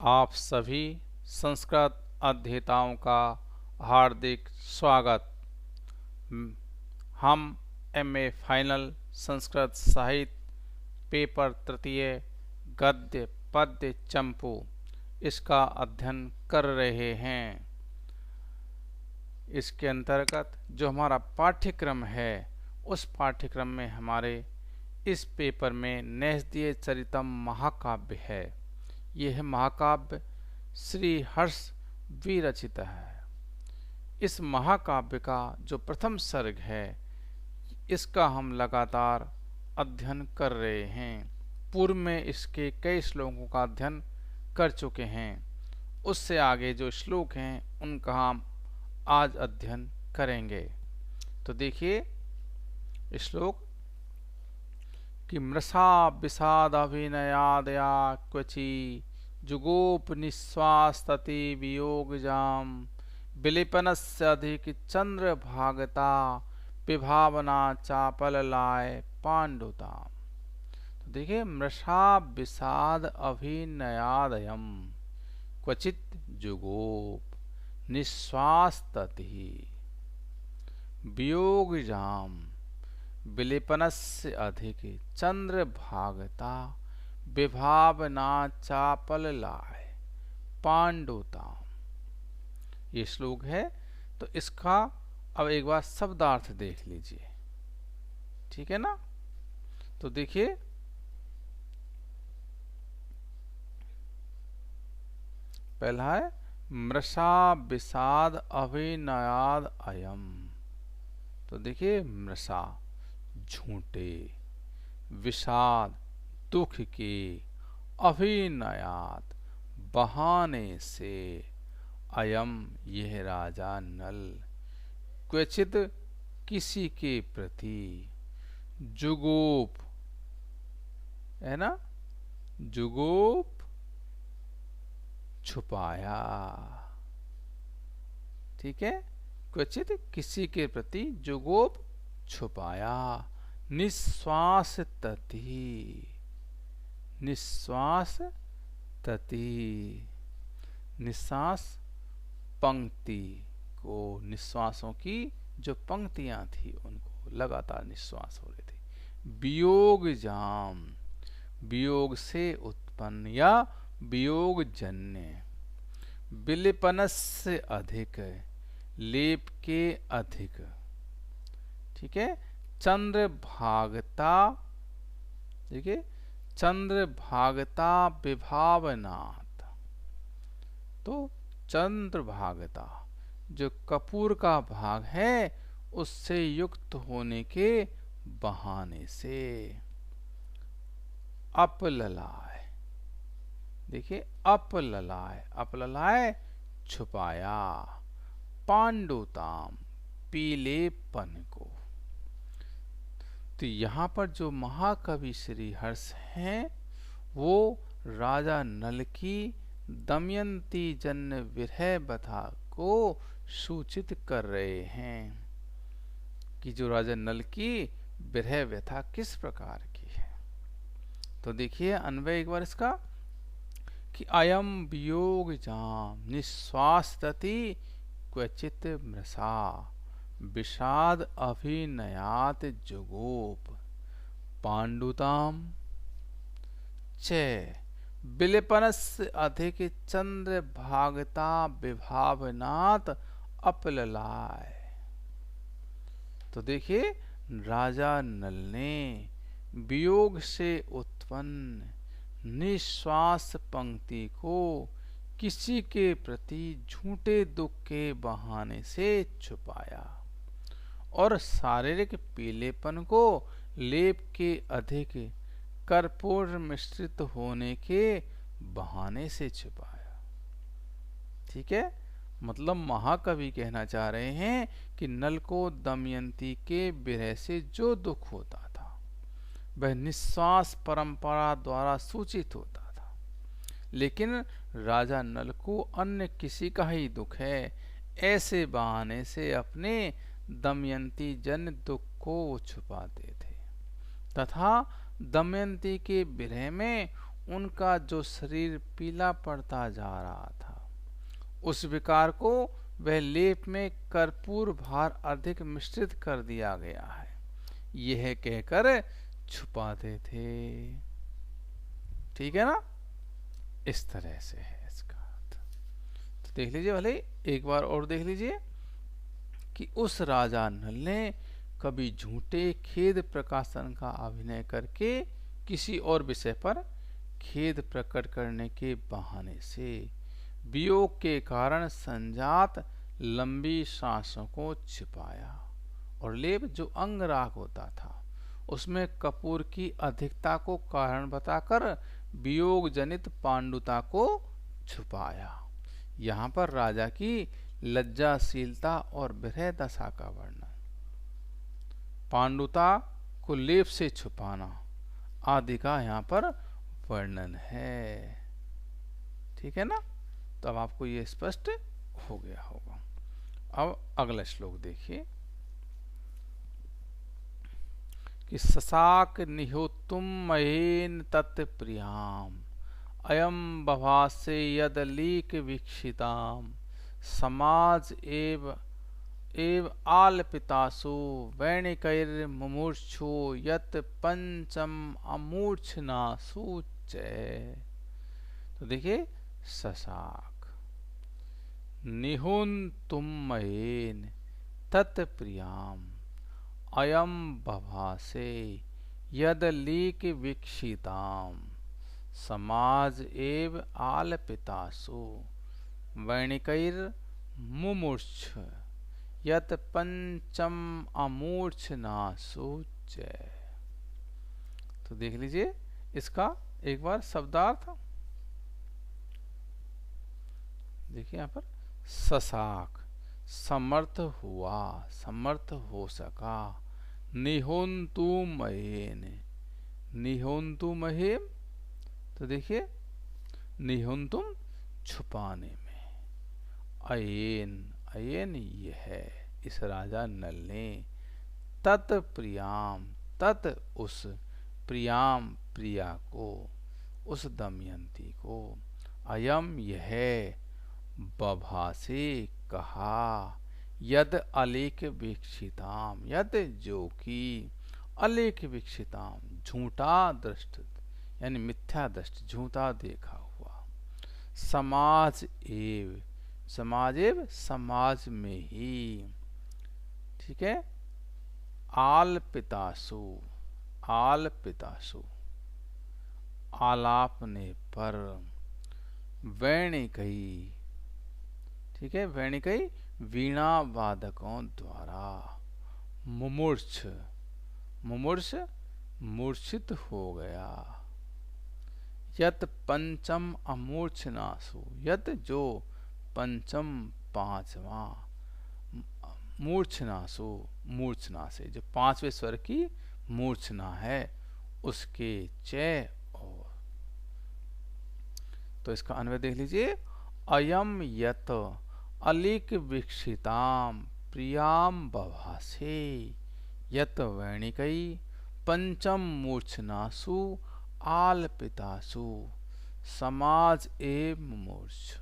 आप सभी संस्कृत अध्येताओं का हार्दिक स्वागत। हम एमए फाइनल संस्कृत साहित्य पेपर तृतीय गद्य पद्य चंपू इसका अध्ययन कर रहे हैं। इसके अंतर्गत जो हमारा पाठ्यक्रम है उस पाठ्यक्रम में हमारे इस पेपर में नैषधीय चरितम महाकाव्य है। यह महाकाव्य श्री हर्ष विरचित है। इस महाकाव्य का जो प्रथम सर्ग है इसका हम लगातार अध्ययन कर रहे हैं। पूर्व में इसके कई श्लोकों का अध्ययन कर चुके हैं। उससे आगे जो श्लोक हैं उनका हम आज अध्ययन करेंगे। तो देखिए श्लोक कि मृषा विषादभिनयादया क्वचि जुगोपनिश्वास्तति वियोगजाम विलिपनस्य अधिक चंद्रभागता विभावना चापललाय पांडुताम। तो देखिए मृषा विषाद अभिनयादयम क्वचित जुगोप निश्वास्तति वियोगजाम विलिपनस्य अधिक चंद्रभागता विभावना चापललाय पांडुताम। ये श्लोक है। तो इसका अब एक बार शब्दार्थ देख लीजिए, ठीक है ना। तो देखिए पहला है मृषा विषाद अभिनयाद अयम। तो देखिए मृषा झूठे, विषाद दुख के, अभिनयात बहाने से, अयम यह राजा नल, क्वचित किसी के प्रति, जुगोप है ना, जुगोप छुपाया, ठीक है। क्वचित किसी के प्रति जुगोप छुपाया। निश्वास तति, निश्वास तति, निश्वास पंक्ति को, निश्वासों की जो पंक्तियां थी उनको लगातार निश्वास हो रहे थे। वियोग जाम, वियोग से उत्पन्न या वियोग जन्य। विलिपनस्य अधिक, लेप के अधिक, ठीक है। चंद्रभागता, देखिए चंद्रभागता विभावनात्। तो चंद्रभागता जो कपूर का भाग है उससे युक्त होने के बहाने से। अपललाय, देखिए अपललाय, अपललाय छुपाया। पांडुताम पीलेपन को। तो यहाँ पर जो महाकवि श्री हर्ष हैं वो राजा नल की दमयंती जन्य विरह व्यथा को सूचित कर रहे हैं कि जो राजा नल की विरह व्यथा किस प्रकार की है। तो देखिए अन्वय एक बार इसका कि अयम वियोग जाम निश्वासतति क्वचित मृषा विषाद अभिनयात जुगोप पांडुताम च विलिपनस्य अधिक चंद्रभागता विभावनात् अपललाय। तो देखिए राजा नल ने वियोग से उत्पन्न निश्वास पंक्ति को किसी के प्रति झूठे दुख के बहाने से छुपाया और शारीरिक पीलेपन को लेप के अधिक कर्पूर मिश्रित होने के बहाने से छुपाया, ठीक है। मतलब महाकवि कहना चाह रहे हैं कि नल को दमयंती के विरह से जो दुख होता था वह निश्वास परंपरा द्वारा सूचित होता था, लेकिन राजा नल को अन्य किसी का ही दुख है, ऐसे बहाने से अपने दमयंती जन दुख को छुपाते थे तथा दमयंती के विरह में उनका जो शरीर पीला पड़ता जा रहा था, उस विकार को वह लेप में कर्पूर भार अधिक मिश्रित कर दिया गया है, यह कहकर छुपाते थे। ठीक है ना, इस तरह से है इसका अर्थ। तो देख लीजिए, भले एक बार और देख लीजिए कि उस राजा नल ने कभी झूठे खेद प्रकाशन का अभिनय करके किसी और विषय पर खेद प्रकट करने के बहाने से वियोग के कारण संजात लंबी सांसों को छिपाया, और लेप जो अंग राग होता था उसमें कपूर की अधिकता को कारण बताकर वियोग जनित पांडुता को छुपाया। यहाँ पर राजा की लज्जाशीलता और विरह दशा का वर्णन, पांडुता को लेप से छुपाना आदि का यहाँ पर वर्णन है। ठीक है ना, तो अब आपको ये स्पष्ट हो गया होगा। अब अगला श्लोक देखिए कि ससाक निहोतुम महेन तत्प्रियाम अयम बभासे यद लीक वीक्षिताम समाज एव आलपितासु वैणिकैर्मुमूर्छो यत् पंचम अमूर्छनासु च। तो देखिए, ससाक निहुंतुम मयेन तत्प्रियाम अयम बभासे यद लीक वीक्षिताम समाज एव आलपितासु वैणिकैर मुमूर्छ यत पंचम अमूर्छनासु च। तो देख लीजिए इसका एक बार शब्दार्थ देखिए यहाँ पर, ससाक समर्थ हुआ, समर्थ हो सका, निहोन्तु महेन, निहोन्तु महेम, तो देखिए निहोन्तुम छुपाने में, अयेन, अयेन यह इस राजा नल ने, तत् प्रियाम, तत् उस, प्रियाम प्रिया को, उस दमयंती को, अयम यह, बभासे कहा, यद अलेख वीक्षिताम, यद जो की, अलेख वीक्षिताम झूठा दृष्ट, यानी मिथ्या दृष्ट, झूठा देखा हुआ, समाज एव, समाज एव समाज में ही, ठीक है, आलपितासु, आलपितासु आलापने पर, वैणिकई, ठीक है, वैणिकई वीणा वादकों द्वारा, मुमूर्छ, मुमूर्छ मूर्छित हो गया, यत पंचम अमूर्छनासु, यत जो पंचम पांचवा, मूर्छनासु मूर्छना से, जो पांचवें स्वर की मूर्छना है उसके च और। तो इसका अन्वय देख लीजिए, अयम यत अलिक वीक्षिताम प्रियाम बभासे यत वैणिकई पंचम मूर्छनासु आलपितासु समाज एव मूर्छ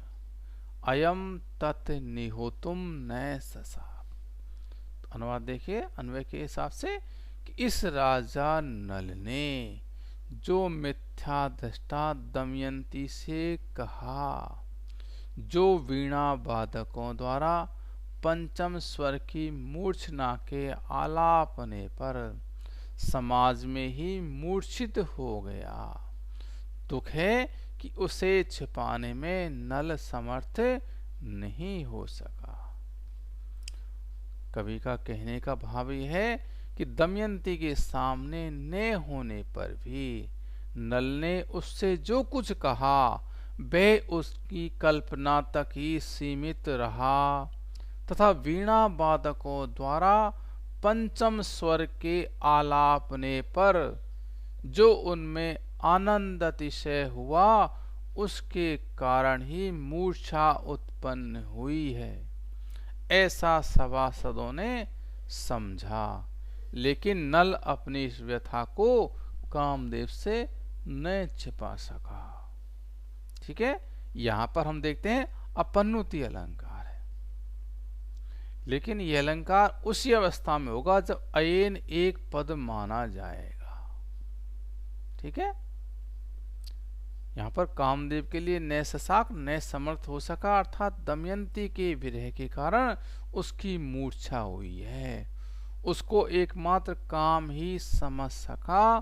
अयम तत् निहोतुम न ससा। अनुवाद देखिए अन्वय के हिसाब से कि इस राजा नल ने जो मिथ्या दृष्टा दमयंती से कहा, जो वीणा वादकों द्वारा पंचम स्वर की मूर्छना के आलापने पर समाज में ही मूर्छित हो गया, दुख है कि उसे छिपाने में नल समर्थ नहीं हो सका। कवि का कहने का भाव यह है कि दमयंती के सामने न होने पर भी नल ने उससे जो कुछ कहा वह उसकी कल्पना तक ही सीमित रहा तथा वीणा वादकों द्वारा पंचम स्वर के आलापने पर जो उनमें आनंद अतिशय हुआ उसके कारण ही मूर्छा उत्पन्न हुई है, ऐसा सभासदों ने समझा। लेकिन नल अपनी इस व्यथा को कामदेव से न छिपा सका। ठीक है, यहां पर हम देखते हैं अपनुति अलंकार है, लेकिन यह अलंकार उसी अवस्था में होगा जब अयेन एक पद माना जाएगा। ठीक है, यहां पर कामदेव के लिए न सशाक न समर्थ हो सका, अर्थात दमयंती के विरह के कारण उसकी मूर्छा हुई है। उसको एकमात्र काम ही समझ सका,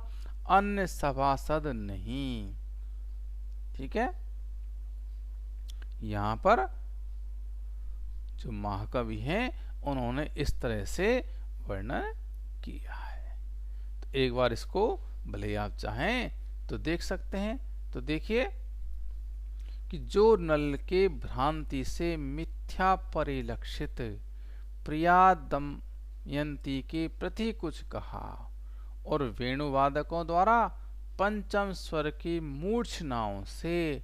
अन्य सभासद नहीं। ठीक है, यहां पर जो महाकवि हैं उन्होंने इस तरह से वर्णन किया है। तो एक बार इसको भले आप चाहें तो देख सकते हैं। तो देखिए कि जो नल के भ्रांति से मिथ्या परिलक्षित प्रिया दमयंती के प्रति कुछ कहा और वेणुवादकों द्वारा पंचम स्वर की मूर्छनाओं से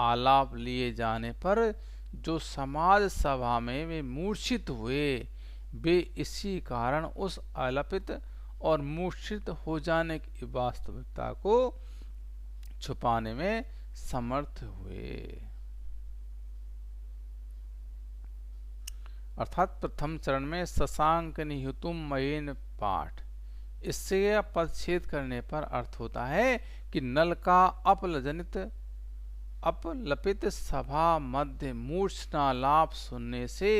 आलाप लिए जाने पर जो समाज सभा में वे मूर्छित हुए, वे इसी कारण उस अलपित और मूर्छित हो जाने की वास्तविकता को छुपाने में समर्थ हुए। अर्थात प्रथम चरण में शशांक निहुतुम मयेन पाठ, इससे यह पदच्छेद करने पर अर्थ होता है कि नल का अपलपित सभा मध्य मूर्छनालाप सुनने से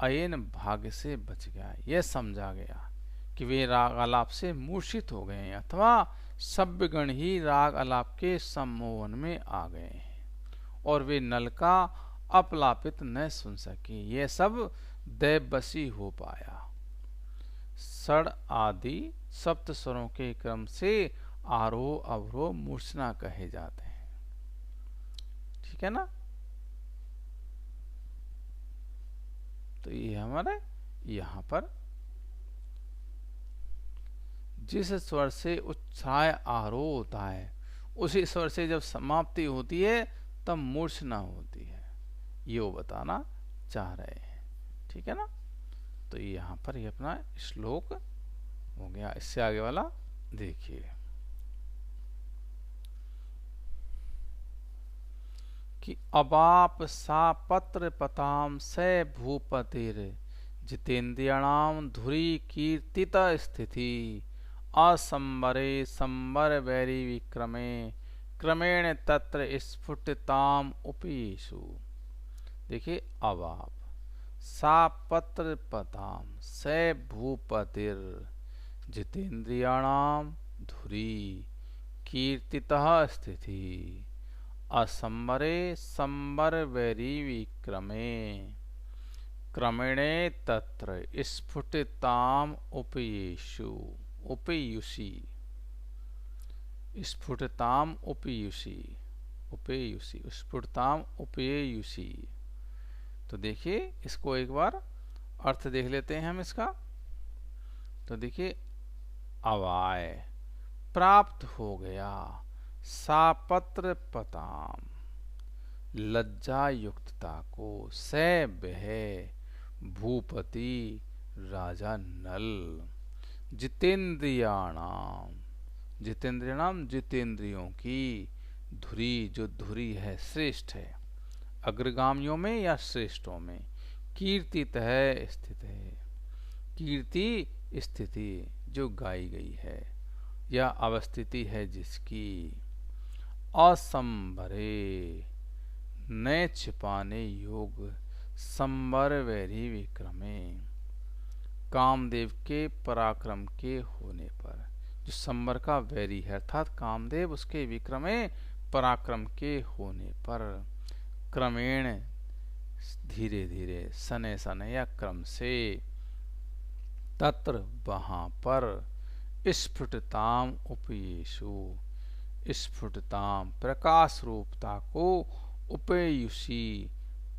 अयेन भाग्य से बच गया। यह समझा गया कि वे राग आलाप से मूर्छित हो गए अथवा सभ्यगण ही राग आलाप के सम्मोहन में आ गए हैं और वे नल का अपलापित न सुन सके। यह सब दैववशी हो पाया। षड आदि सप्त स्वरों के क्रम से आरोह अवरोह मूर्छना कहे जाते हैं। ठीक है ना। तो ये हमारे यहां पर जिस स्वर से उच्चाय आरोह होता है उसी स्वर से जब समाप्ति होती है तब मूर्छना होती है, ये वो बताना चाह रहे हैं। ठीक है ना। तो ये यहां पर ये अपना श्लोक हो गया। इससे आगे वाला देखिए कि अबाप सा पत्र पताम से भूपतिर जितेन्द्रियाणाम धुरी कीर्तित स्थिति असंबरे संबर वैरी विक्रमे क्रमेण तत्र स्फुटताम उपयेषु। देखिए अबाप सा पत्र पताम से भूपतिर जितेन्द्रियाणाम धुरी कीर्तितः स्थिति असंबरे संबर वैरी विक्रमे क्रमेणे तत्र स्फुटताम उपयेषु उपयुषी स्फुटताम उपयुषी उपेयुषी स्फुटताम उपेयुषी। तो देखिए इसको एक बार अर्थ देख लेते हैं हम इसका। तो देखिए अवाय प्राप्त हो गया, सापत्र पताम लज्जा युक्तता को, से बह भूपति राजा नल जितेंद्रियाणाम जितेंद्रियाणाम जितेंद्रियों की धुरी जो धुरी है श्रेष्ठ है अग्रगामियों में या श्रेष्ठों में, कीर्तित है स्थित है कीर्ति स्थिति जो गाई गई है या अवस्थिति है जिसकी, असंबरे न छिपाने योग संबर वैरी विक्रमे कामदेव के पराक्रम के होने पर, जो संबर का वैरी है अर्थात कामदेव उसके विक्रमे पराक्रम के होने पर, क्रमेण धीरे धीरे सने सने या क्रम से, तत्र वहां पर, स्फुटताम उपयेषु स्फुटताम प्रकाश रूपता को, उपयुषी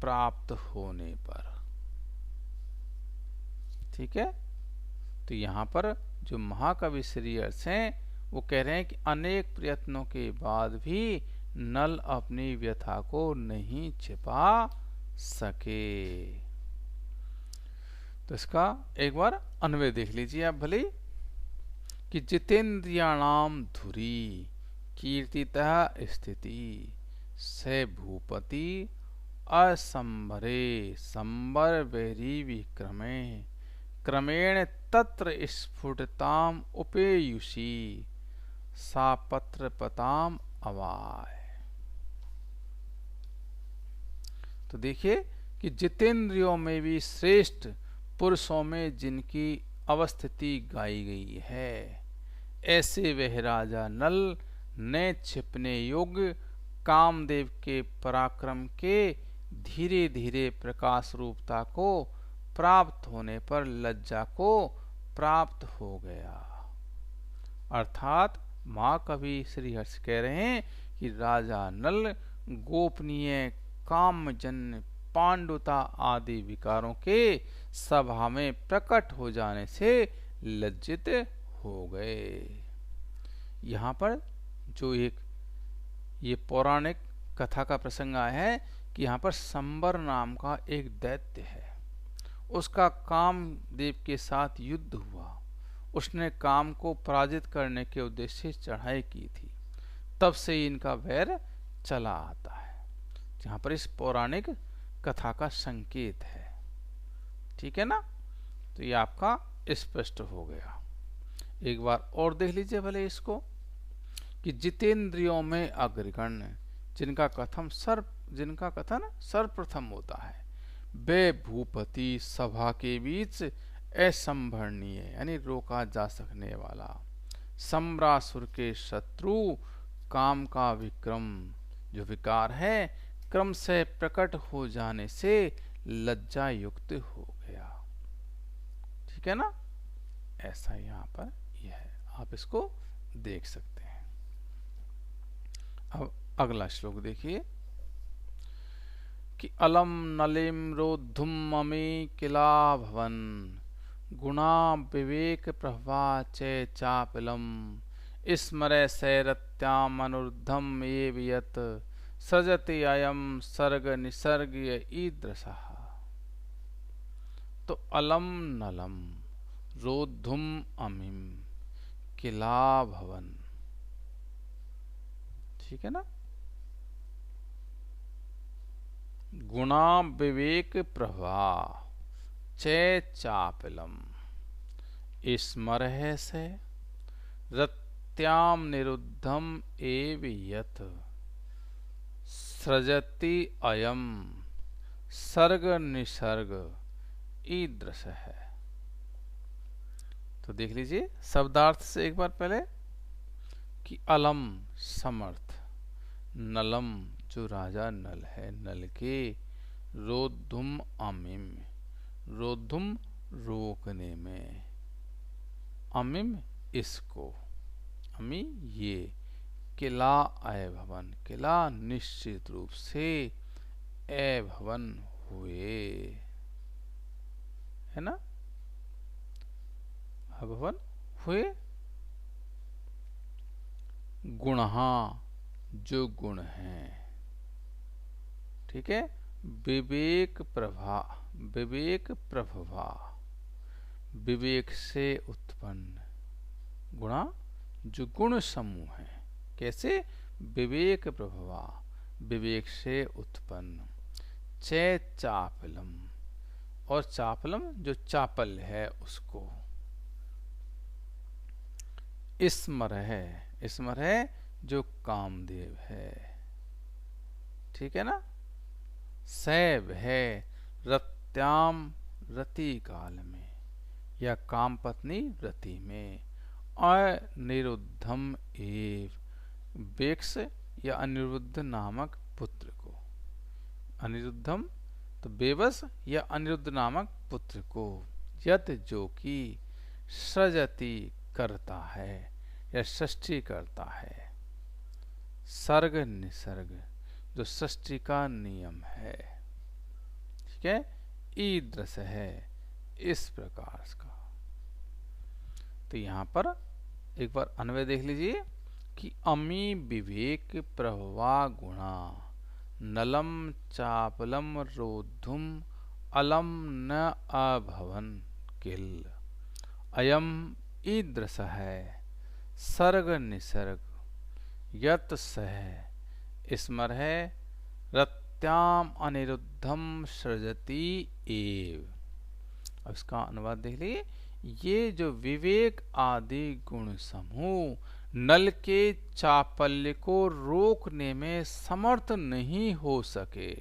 प्राप्त होने पर। ठीक है। तो यहां पर जो महाकवि श्री अर्थ हैं वो कह रहे हैं कि अनेक प्रयत्नों के बाद भी नल अपनी व्यथा को नहीं छिपा सके। तो इसका एक बार अन्वय देख लीजिए आप भले कि जितेंद्रियाणाम धुरी कीर्तितः स्थिति से भूपति असंभरे संबर बेरी विक्रमे क्रमेण तत्र स्फुटताम उपेयुषी सा पत्रपताम अवाय। तो देखिए कि जितेंद्रियों में भी श्रेष्ठ पुरुषों में जिनकी अवस्थिति गाई गई है, ऐसे वह राजा नल ने छिपने योग्य कामदेव के पराक्रम के धीरे धीरे प्रकाश रूपता को प्राप्त होने पर लज्जा को प्राप्त हो गया। अर्थात महाकवि श्रीहर्ष कह रहे हैं कि राजा नल गोपनीय कामजन्य पांडुता आदि विकारों के सभा में प्रकट हो जाने से लज्जित हो गए। यहाँ पर जो एक ये पौराणिक कथा का प्रसंग आया है कि यहाँ पर संबर नाम का एक दैत्य है, उसका कामदेव के साथ युद्ध हुआ, उसने काम को पराजित करने के उद्देश्य से चढ़ाई की थी, तब से इनका वैर चला आता है। जहाँ पर इस पौराणिक कथा का संकेत है, ठीक है ना। तो ये आपका स्पष्ट हो गया। एक बार और देख लीजिए भले इसको कि जितेंद्रियों में अग्रगण्य जिनका कथन सर्वप्रथम होता है, वे भूपति सभा के बीच असंभरणीय यानी रोका जा सकने वाला, सम्रासुर के शत्रु काम का विक्रम जो विकार है क्रम से प्रकट हो जाने से लज्जा युक्त हो गया। ठीक है ना, ऐसा यहाँ पर यह है, आप इसको देख सकते हैं। अब अगला श्लोक देखिए कि अलम नलिम रोद्धुम ममी किला भवन गुणा विवेक प्रभा चे चापलम स्मरे सैरत्याम अनुर्धम एव यत् सृजति अयम सर्ग निसर्ग ईदृशः। तो अलम नलम रोद्धुम अमिम किला भवन, ठीक है ना। गुणा विवेक प्रभा चे चापलम स्मरह से रत्याम निरुद्धम एव यत् सृजति अयम सर्ग निसर्ग ईदृश है। तो देख लीजिए शब्दार्थ से एक बार पहले कि अलम समर्थ, नलम जो राजा नल है, नल के, रोद्धुम अमिम, रोद्धुम रोकने में, अमिम इसको, अमी ये, किला अय भवन, किला निश्चित रूप से अय भवन हुए, है ना, अभवन हुए। गुणहा जो गुण हैं, ठीक है, विवेक प्रभा, विवेक प्रभवा, विवेक से उत्पन्न, गुणा जो गुण समूह है, कैसे, विवेक प्रभवा, विवेक से उत्पन्न, चे चापलम, और चापलम जो चापल है उसको, स्मर है, स्मर है जो कामदेव है, ठीक है ना, सैव है रत्याम, रति काल में या काम पत्नी रति में, अनिरुद्धम एव, बेक्स या अनिरुद्ध नामक पुत्र को, अनिरुद्धम तो बेबस या अनिरुद्ध नामक पुत्र को, यत जो कि सृजति करता है या सृष्टि करता है, सर्ग निसर्ग जो सृष्टि का नियम है, ठीक है, ईदृश है इस प्रकार का। तो यहां पर एक बार अन्वय देख लीजिए कि अमी विवेक प्रभवा गुणा नलम चापलम रोद्धुम अलम न अभवन किल अयम ईदृश है सर्ग निसर्ग यत सह स्मर है रत्याम अनिरुद्धम सृजति एव। अब इसका अनुवाद देख लीजिए, ये जो विवेक आदि गुण समूह नल के चापल्य को रोकने में समर्थ नहीं हो सके,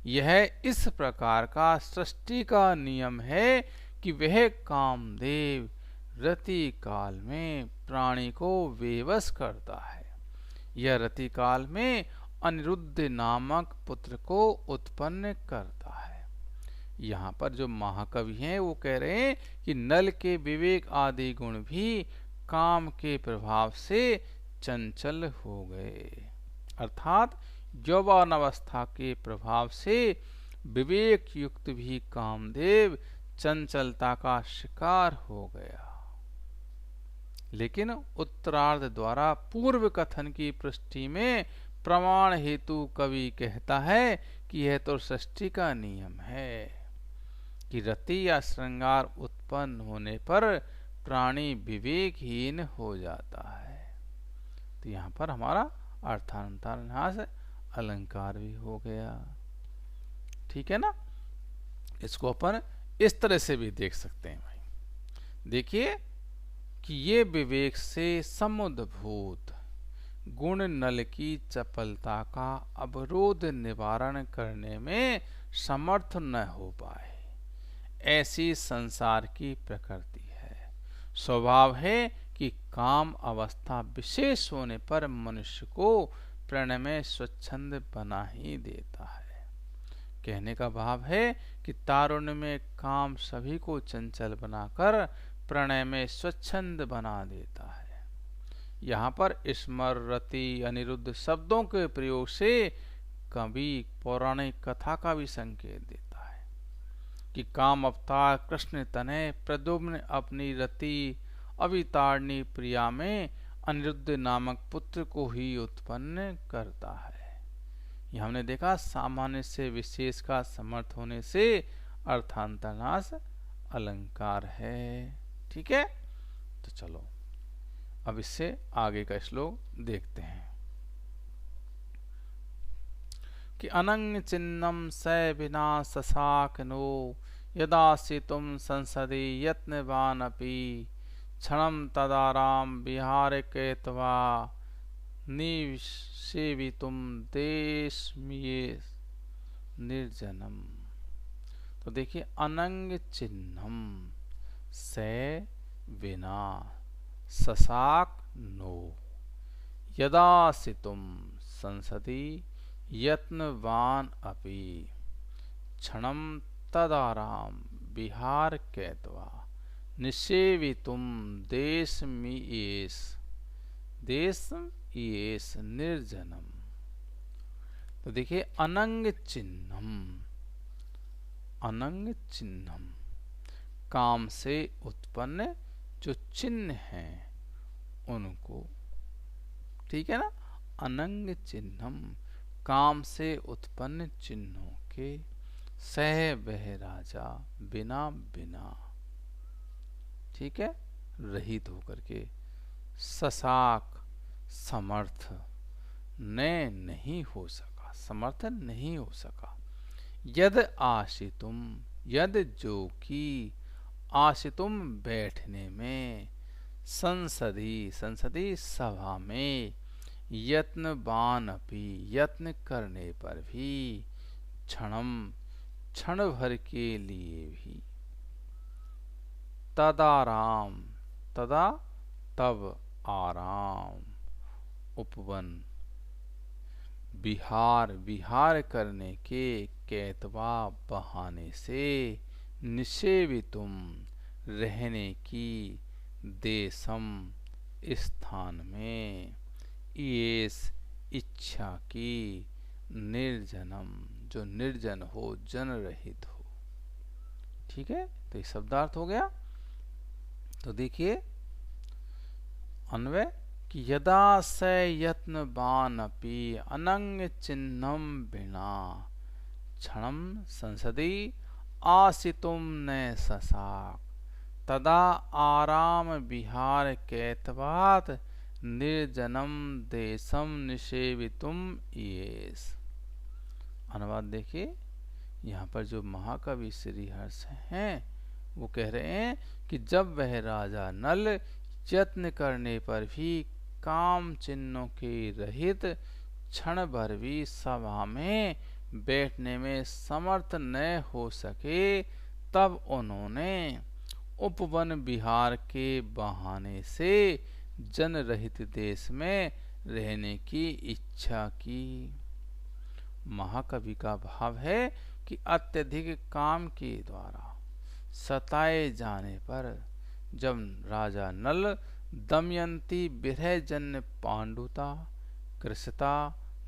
यह इस प्रकार का सृष्टि का नियम है कि वह कामदेव रति काल में प्राणी को विवश करता है। यह रति काल में अनिरुद्ध नामक पुत्र को उत्पन्न करता है। यहाँ पर जो महाकवि हैं वो कह रहे हैं कि नल के विवेक आदि गुण भी काम के प्रभाव से चंचल हो गए, अर्थात यौवन अवस्था के प्रभाव से विवेक युक्त भी कामदेव चंचलता का शिकार हो गया। लेकिन उत्तरार्ध द्वारा पूर्व कथन की पुष्टि में प्रमाण हेतु कवि कहता है कि यह तो सृष्टि का नियम है कि रति या श्रृंगार उत्पन्न होने पर प्राणी विवेकहीन हो जाता है। तो यहाँ पर हमारा अर्थांतरन्यास अलंकार भी हो गया, ठीक है ना। इसको अपन इस तरह से भी देख सकते हैं भाई। देखिए कि ये विवेक से समुद्भूत गुण नल की चपलता का अवरोध निवारण करने में समर्थ न हो पाए, ऐसी संसार की प्रकृति है। स्वभाव है कि काम अवस्था विशेष होने पर मनुष्य को प्रणय में स्वच्छंद बना ही देता है। कहने का भाव है कि तारुण्य में काम सभी को चंचल बनाकर प्रणय में स्वच्छंद बना देता है। यहाँ पर स्मर, रति, अनिरुद्ध शब्दों के प्रयोग से कवि पौराणिक कथा का भी संकेत देता है कि काम अवतार कृष्ण तनय प्रद्युम्न अपनी रति अवितारणी प्रिया में अनिरुद्ध नामक पुत्र को ही उत्पन्न करता है। यह हमने देखा सामान्य से विशेष का समर्थ होने से अर्थांतरनाश अलंकार है, ठीक है। तो चलो अब इससे आगे का श्लोक देखते हैं कि अनंग चिन्नम स विना ससाकनो यदासि तुम संसदि यत्नवानपि क्षणम तदाराम विहारकेत्वा निसेवितुम देशमिये निर्जनम। तो देखिए अनंग चिन्हम से विना ससाक नो यदासितुम संसदि यत्नवान अपि क्षणम तदाराम विहार कैत्वा निसेवितुम देशमियेस निर्जनम। तो देखिए अनंग चिन्हम काम से उत्पन्न जो चिन्ह हैं उनको, ठीक है ना। अनंग चिन्हम काम से उत्पन्न चिन्हों के सह वह राजा बिना बिना, ठीक है, रहित होकर के ससाक समर्थ ने नहीं हो सका, समर्थन नहीं हो सका। यद आशितुम, यद जो कि आशितुम बैठने में, संसदी सभा में, यत्नवान अपि यत्न करने पर भी, क्षण भर के लिए भी, तदाराम तदा तब आराम उपवन विहार करने के कैतवा बहाने से, निषेवितुम रहने की देशम स्थान में, येस इच्छा की, निर्जनम जो निर्जन हो जन रहित हो, ठीक है। तो ये शब्दार्थ हो गया। तो देखिए अन्वय कि यदा स यत्नवान अपि अनंग चिन्हम बिना क्षणम संसदि आसितुम न ससाक तदा आराम विहार कैतवात निर्जनम देशम निषेवितुम येस। अनुवाद देखिए, यहाँ पर जो महाकवि श्रीहर्ष हैं वो कह रहे हैं कि जब वह राजा नल यत्न करने पर भी काम चिन्हों के रहित क्षण भर भी सभा में बैठने में समर्थ न हो सके, तब उन्होंने उपवन विहार के बहाने से जनरहित देश में रहने की इच्छा की। महाकवि का भाव है कि अत्यधिक काम के द्वारा सताए जाने पर जब राजा नल दमयंती विरहजन्य पांडुता, कृशता,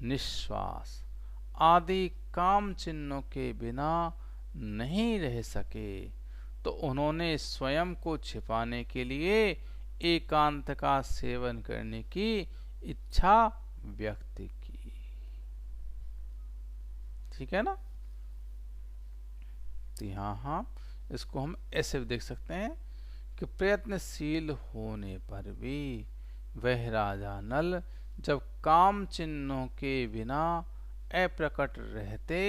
निश्वास आदि काम चिन्हों के बिना नहीं रह सके, तो उन्होंने स्वयं को छिपाने के लिए एकांत का सेवन करने की इच्छा व्यक्त की। ठीक है ना। तो यहाँ इसको हम ऐसे भी देख सकते हैं कि प्रयत्नशील होने पर भी वह राजा नल जब काम चिन्हों के बिना अप्रकट रहते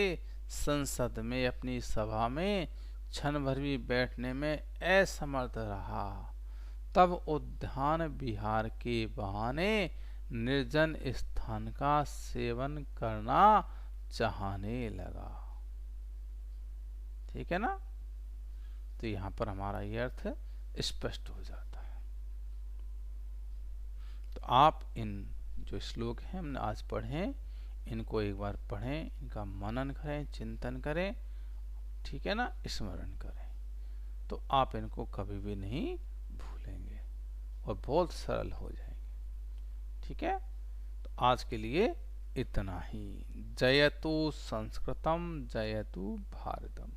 संसद में अपनी सभा में क्षण भर भी बैठने में असमर्थ रहा, तब उद्यान विहार के बहाने निर्जन स्थान का सेवन करना चाहने लगा। ठीक है ना। तो यहाँ पर हमारा ये अर्थ स्पष्ट हो जाता है। तो आप इन जो श्लोक हैं हमने आज पढ़े, इनको एक बार पढ़ें, इनका मनन करें, चिंतन करें, ठीक है ना, स्मरण करें, तो आप इनको कभी भी नहीं भूलेंगे और बहुत सरल हो जाएंगे। ठीक है। तो आज के लिए इतना ही। जयतु संस्कृतम, जयतु भारतम।